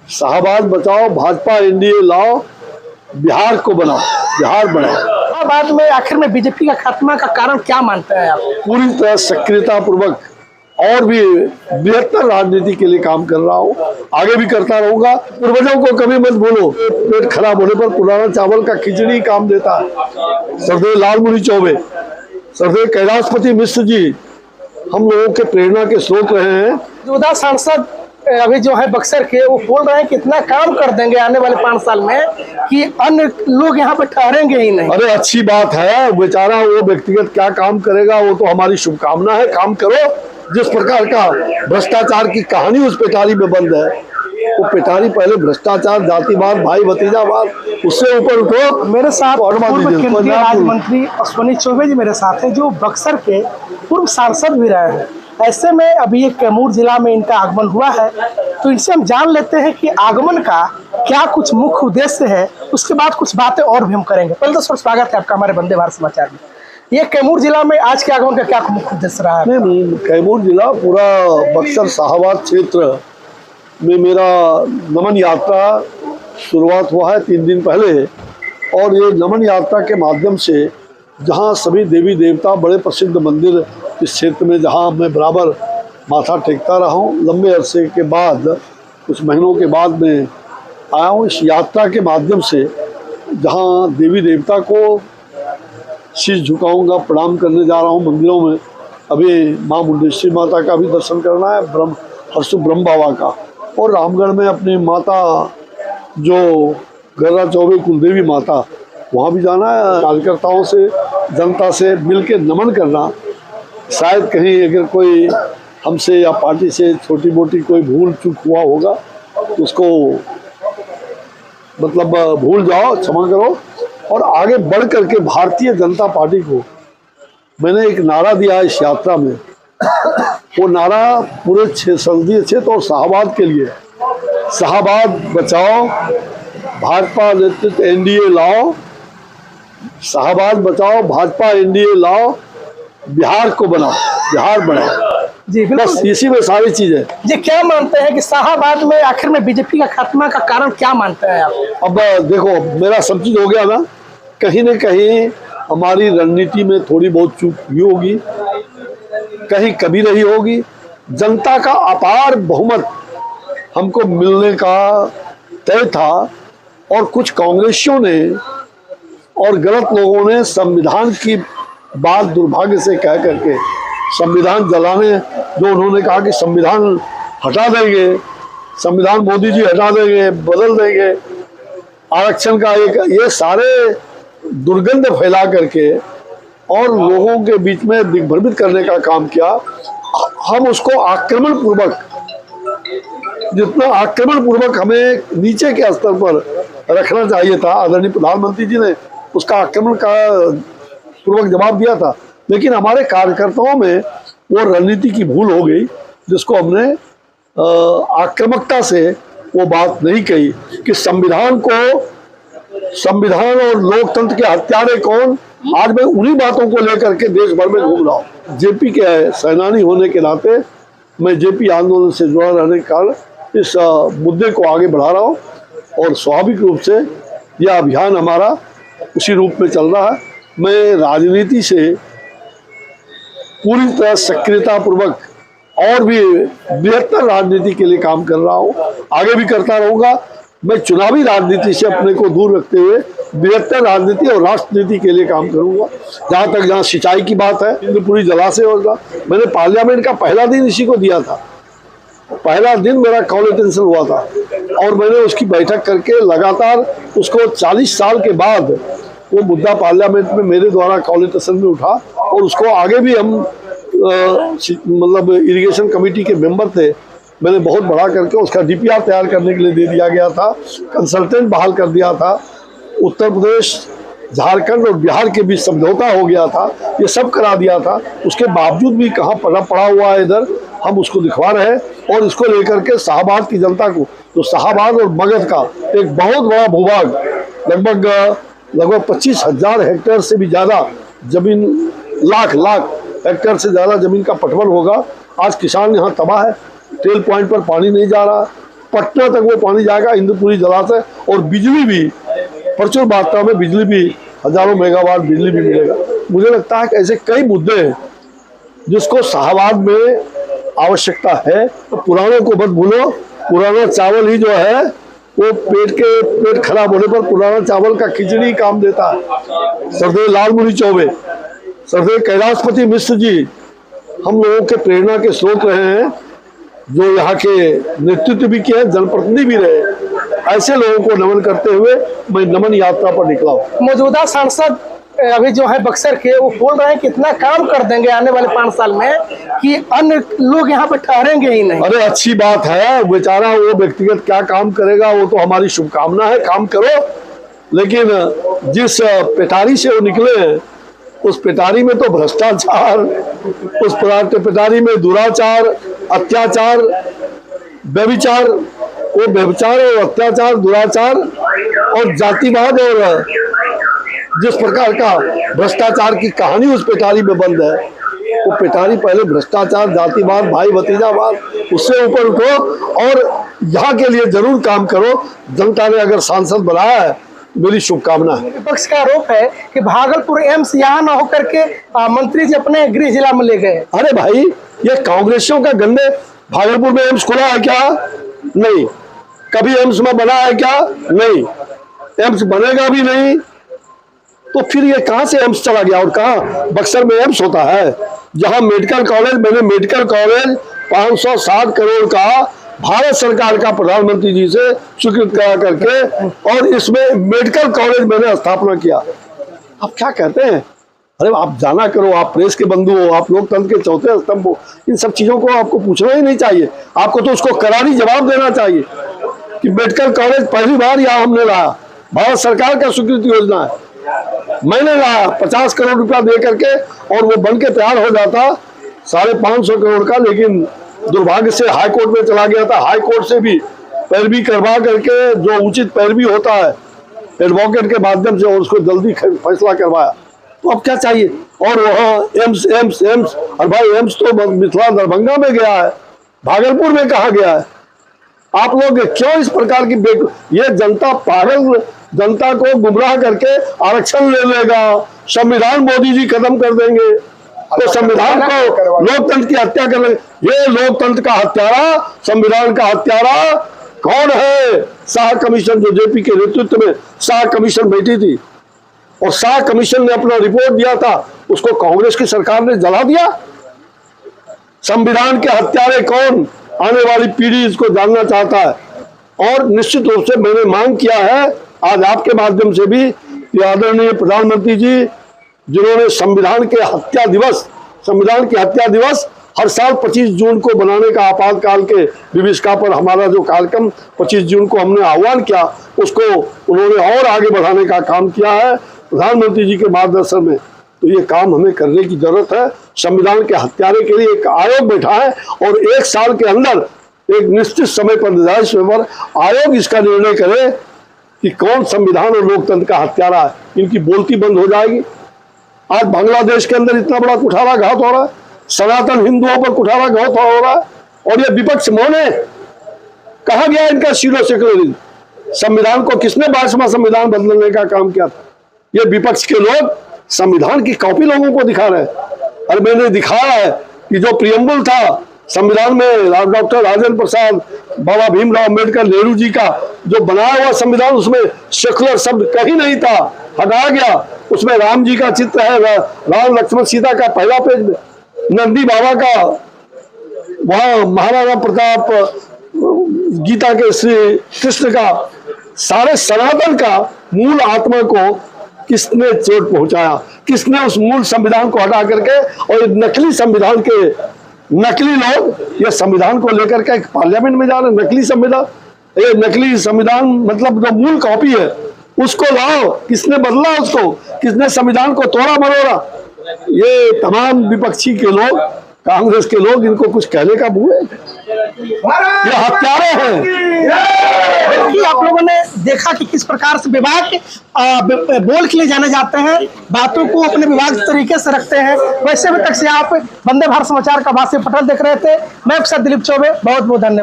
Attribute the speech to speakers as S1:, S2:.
S1: शाहबाद बचाओ, भाजपा एनडीए लाओ, बिहार को बनाओ, बिहार बनाओ।
S2: बाद में आखिर में बीजेपी का खात्मा का कारण क्या मानते हैं आप?
S1: पूरी तरह सक्रियता पूर्वक और भी बेहतर राजनीति के लिए काम कर रहा हूँ, आगे भी करता रहूंगा। पूर्वजों को कभी मत भूलो, पेट खराब होने पर पुराना चावल का खिचड़ी काम देता है। सरदेव लालमुनि चौबे, सरदेव कैलाशपति मिश्र जी हम लोगों के प्रेरणा के स्रोत रहे हैं।
S2: मौजूदा सांसद अभी जो है बक्सर के, वो बोल रहे हैं कि इतना काम कर देंगे आने वाले 5 साल में कि अन्य लोग यहाँ पे ठहरेंगे ही नहीं।
S1: अरे अच्छी बात है, बेचारा वो व्यक्तिगत क्या काम करेगा, वो तो हमारी शुभकामना है। काम करो। जिस प्रकार का भ्रष्टाचार की कहानी उस पेटारी में बंद है, वो पेटारी पहले भ्रष्टाचार, जातिवाद, भाई भतीजावाद, उससे ऊपर उठो।
S2: मेरे साथ पूर्व केंद्रीय राज्य मंत्री अश्विनी चौबे जी मेरे साथ हैं, जो बक्सर के पूर्व सांसद भी रहे हैं। ऐसे में अभी एक कैमूर जिला में इनका आगमन हुआ है, तो इनसे हम जान लेते हैं कि आगमन का क्या कुछ मुख्य उद्देश्य है। उसके बाद कुछ बातें और भी हम करेंगे। पहले तो सर स्वागत है आपका हमारे वंदे भारत समाचार में। ये कैमूर जिला में आज के आगमन का क्या मुख्य उद्देश्य रहा है?
S1: नहीं, कैमूर जिला पूरा बक्सर शाहबाद क्षेत्र में मेरा नमन यात्रा शुरुआत हुआ है 3 दिन पहले। और ये नमन यात्रा के माध्यम से जहाँ सभी देवी देवता, बड़े प्रसिद्ध मंदिर इस क्षेत्र में, जहाँ मैं बराबर माथा टेकता रहा हूँ, लंबे अरसे के बाद, कुछ महीनों के बाद मैं आया हूँ। इस यात्रा के माध्यम से जहाँ देवी देवता को शीश झुकाऊंगा, प्रणाम करने जा रहा हूँ मंदिरों में। अभी माँ मुंडेश्वरी माता का भी दर्शन करना है, हरसु ब्रह्म बाबा का, और रामगढ़ में अपनी माता जो गर्रा चौबे कुलदेवी माता, वहाँ भी जाना है। कार्यकर्ताओं से, जनता से मिल के नमन करना। शायद कहीं अगर कोई हमसे या पार्टी से छोटी मोटी कोई भूल चूक हुआ होगा तो उसको मतलब भूल जाओ, क्षमा करो। और आगे बढ़ करके भारतीय जनता पार्टी को मैंने एक नारा दिया इस यात्रा में। वो नारा पूरे संसदीय क्षेत्र और शाहबाद के लिए, शाहबाद बचाओ, भाजपा नेतृत्व एनडीए लाओ, शाहबाद बचाओ, भाजपा एनडीए लाओ, बिहार को बनाओ, बिहार बनाओ।
S2: जी
S1: बस इसी में सारी चीजें।
S2: जी, क्या मानते हैं कि शाहबाद में आखिर में बीजेपी का खात्मा का कारण क्या मानते हैं आप?
S1: अब देखो, मेरा सब चीज हो गया ना, कहीं न कहीं हमारी रणनीति में थोड़ी बहुत चूक हुई होगी, कहीं कभी रही होगी। जनता का अपार बहुमत हमको मिलने का तय था, और कुछ कांग्रेसियों ने और गलत लोगों ने संविधान की बात दुर्भाग्य से कह करके संविधान जलाने, जो उन्होंने कहा कि संविधान हटा देंगे, संविधान मोदी जी हटा देंगे, बदल देंगे, आरक्षण का एक, ये सारे दुर्गंध फैला करके और लोगों के बीच में दिग्भ्रमित करने का काम किया। हम उसको आक्रमण पूर्वक, जितना आक्रमण पूर्वक हमें नीचे के स्तर पर रखना चाहिए था, आदरणीय प्रधानमंत्री जी ने उसका आक्रमण का पूर्वक जवाब दिया था। लेकिन हमारे कार्यकर्ताओं में वो रणनीति की भूल हो गई, जिसको हमने आक्रामकता से वो बात नहीं कही कि संविधान और लोकतंत्र के हत्यारे कौन। आज मैं उन्हीं बातों को लेकर के देश भर में घूम रहा हूँ। जेपी के सेनानी होने के नाते मैं जेपी आंदोलन से जुड़ा रहने के कारण इस मुद्दे को आगे बढ़ा रहा हूँ, और स्वाभाविक रूप से यह अभियान हमारा उसी रूप में चल रहा है। मैं राजनीति से पूरी तरह सक्रियता पूर्वक और भी बेहतर राजनीति के लिए काम कर रहा हूँ, आगे भी करता रहूँगा। मैं चुनावी राजनीति से अपने को दूर रखते हुए बेहतर राजनीति और राष्ट्रनीति के लिए काम करूँगा। जहाँ सिंचाई की बात है, इंद्रपुरी जलाशय होगा, मैंने पार्लियामेंट का पहला दिन इसी को दिया था। पहला दिन मेरा कॉल अटेंशन हुआ था, और मैंने उसकी बैठक करके लगातार उसको 40 साल के बाद वो मुद्दा पार्लियामेंट में मेरे द्वारा कॉल अटेंशन में उठा, और उसको आगे भी हम मतलब इरिगेशन कमेटी के मेंबर थे, मैंने बहुत बड़ा करके उसका डीपीआर तैयार करने के लिए दे दिया गया था, कंसल्टेंट बहाल कर दिया था, उत्तर प्रदेश, झारखंड और बिहार के बीच समझौता हो गया था, ये सब करा दिया था। उसके बावजूद भी कहाँ पड़ा हुआ है इधर, हम उसको दिखवा रहे हैं। और इसको लेकर के शाहबाद की जनता को, तो शाहबाद और मगध का एक बहुत बड़ा भूभाग, लगभग 25,000 हेक्टेयर से भी ज़्यादा जमीन, लाख हेक्टेयर से ज़्यादा जमीन का पटवन होगा। आज किसान यहाँ तबाह है, टेल पॉइंट पर पानी नहीं जा रहा, पटना तक वो पानी जाएगा, इंद्रपुरी जलाशय, और बिजली भी प्रचुर मात्रा में, बिजली भी हजारों मेगावाट बिजली भी मिलेगा। मुझे लगता है कि ऐसे कई मुद्दे हैं जिसको शाहबाद में आवश्यकता है। तो पुरानों को मत भूलो, पुराना चावल ही जो है वो पेट खराब होने पर पुराना चावल का खिचड़ी काम देता है। सरदेव लालमुनि चौबे, सरदेव कैलाशपति मिश्र जी हम लोगों के प्रेरणा के स्रोत रहे हैं, जो यहाँ के नेतृत्व भी किए, जनप्रतिनिधि भी रहे। ऐसे लोगों को नमन करते हुए मैं नमन यात्रा पर निकला हूँ।
S2: मौजूदा सांसद अभी जो है बक्सर के, वो बोल रहे हैं कितना काम कर देंगे आने वाले 5 साल में कि अन्य लोग यहाँ पे ठहरेंगे ही नहीं।
S1: अरे अच्छी बात है, बेचारा वो व्यक्तिगत क्या काम करेगा, वो तो हमारी शुभकामना है, काम करो। लेकिन जिस पिटारी से वो निकले हैं, उस पिटारी में तो भ्रष्टाचार, उस पिटारी में दुराचार, अत्याचार, व्यभिचार, वो व्यभिचार और अत्याचार, दुराचार और जातिवाद और जिस प्रकार का भ्रष्टाचार की कहानी उस पिटारी में बंद है, वो पिटारी पहले भ्रष्टाचार, जातिवाद, भाई भतीजावाद, उससे ऊपर उठो और यहाँ के लिए जरूर काम करो। जनता ने अगर सांसद बनाया है, मेरी शुभकामना है।
S2: विपक्ष का आरोप है कि भागलपुर एम्स यहाँ न होकर के मंत्री जी अपने गृह जिला में ले गए।
S1: अरे भाई, ये कांग्रेसियों का गंदे, भागलपुर में एम्स खुला है क्या? नहीं। कभी एम्स में बना है क्या? नहीं। एम्स बनेगा भी नहीं। तो फिर ये कहां से एम्स चला गया और कहां बक्सर में एम्स होता है? जहां मेडिकल कॉलेज, मैंने मेडिकल कॉलेज 560 करोड़ का भारत सरकार का प्रधानमंत्री जी से स्वीकृत करा करके, और इसमें मेडिकल कॉलेज मैंने स्थापना किया। आप क्या कहते हैं? अरे आप जाना करो, आप प्रेस के बंधु हो, आप लोकतंत्र के चौथे स्तंभ हो, इन सब चीजों को आपको पूछना ही नहीं चाहिए। आपको तो उसको करारी जवाब देना चाहिए कि मेडिकल कॉलेज पहली बार यहाँ हमने लाया, भारत सरकार का स्वीकृत योजना है, मैंने लाया 50 करोड़ रुपया दे करके, और वो बन के तैयार हो जाता 550 करोड़ का। लेकिन दुर्भाग्य से हाई कोर्ट में चला गया था। हाई कोर्ट से भी पैरवी करवा करके, जो उचित पैरवी होता है एडवोकेट के माध्यम से, और उसको जल्दी फैसला करवाया। तो अब क्या चाहिए? और वहाँ एम्स एम्स एम्स, और भाई एम्स तो मिथिला दरभंगा में गया है, भागलपुर में कहा गया है? आप लोग क्यों इस प्रकार की ये जनता पागल, जनता को गुमराह करके आरक्षण ले लेगा, संविधान मोदी जी खत्म कर देंगे, तो संविधान को, लोकतंत्र की हत्या कर लेंगे। ये लोकतंत्र का हत्यारा, संविधान का हत्यारा कौन है? शाह कमीशन, जो जेपी के नेतृत्व में शाह कमीशन बैठी थी, और शाह कमीशन ने अपना रिपोर्ट दिया था, उसको कांग्रेस की सरकार ने जला दिया। संविधान के हत्यारे कौन? आने वाली पीढ़ी इसको जानना चाहता है। और निश्चित रूप से मैंने मांग किया है आज आपके माध्यम से भी कि आदरणीय प्रधानमंत्री जी, जिन्होंने संविधान के हत्या दिवस, संविधान की हत्या दिवस हर साल 25 जून को बनाने का, आपातकाल के विभीषिका पर हमारा जो कार्यक्रम 25 जून को हमने आह्वान किया, उसको उन्होंने और आगे बढ़ाने का काम किया है प्रधानमंत्री जी के मार्गदर्शन में। तो ये काम हमें करने की जरूरत है। संविधान के हत्यारे के लिए एक आयोग बैठा है, और 1 साल के अंदर एक निश्चित समय पर, निर्धारित समय पर आयोग इसका निर्णय करे कि कौन संविधान और लोकतंत्र का हत्यारा है। इनकी बोलती बंद हो जाएगी। आज बांग्लादेश के अंदर इतना बड़ा कुठाराघात हो रहा है, सनातन हिंदुओं पर कुठाराघात हो रहा है, और ये विपक्ष मौन है। कहा गया इनका सीरो सेक्युलरिज्म? संविधान को किसने 22वां संविधान बदलने का काम किया था? ये विपक्ष के लोग संविधान की कॉपी लोगों को दिखा रहे हैं। और मैंने दिखाया है कि जो प्रियम्बल था संविधान में, डॉक्टर राजेंद्र प्रसाद, बाबा भीमराव अम्बेडकर, नेहरू जी का जो बनाया हुआ संविधान, उसमें सेकुलर शब्द कहीं नहीं था, हटाया गया। उसमें राम जी का चित्र है, राम लक्ष्मण सीता का पहला पेज में, नंदी बाबा का, वहां महाराणा प्रताप, गीता के श्री कृष्ण का, सारे सनातन का मूल आत्मा को किसने चोट पहुंचाया? किसने उस मूल संविधान को हटा करके, और नकली संविधान के नकली लोग ये संविधान को लेकर के पार्लियामेंट में जा रहे, नकली संविधान, ये नकली संविधान मतलब जो मूल कॉपी है उसको लाओ। किसने बदला उसको? किसने संविधान को तोड़ा मरोड़ा? ये तमाम विपक्षी के लोग, कांग्रेस के लोग, इनको कुछ कहने का मुंह है? ये हत्यारे हैं।
S2: कि आप लोगों ने देखा कि किस प्रकार से विभाग बोल के लिए जाने जाते हैं, बातों को अपने विभाग तरीके से रखते हैं। वैसे भी तक से आप वंदे भारत समाचार का भाष्य पटल देख रहे थे। मैं आपके साथ दिलीप चौबे, बहुत बहुत धन्यवाद।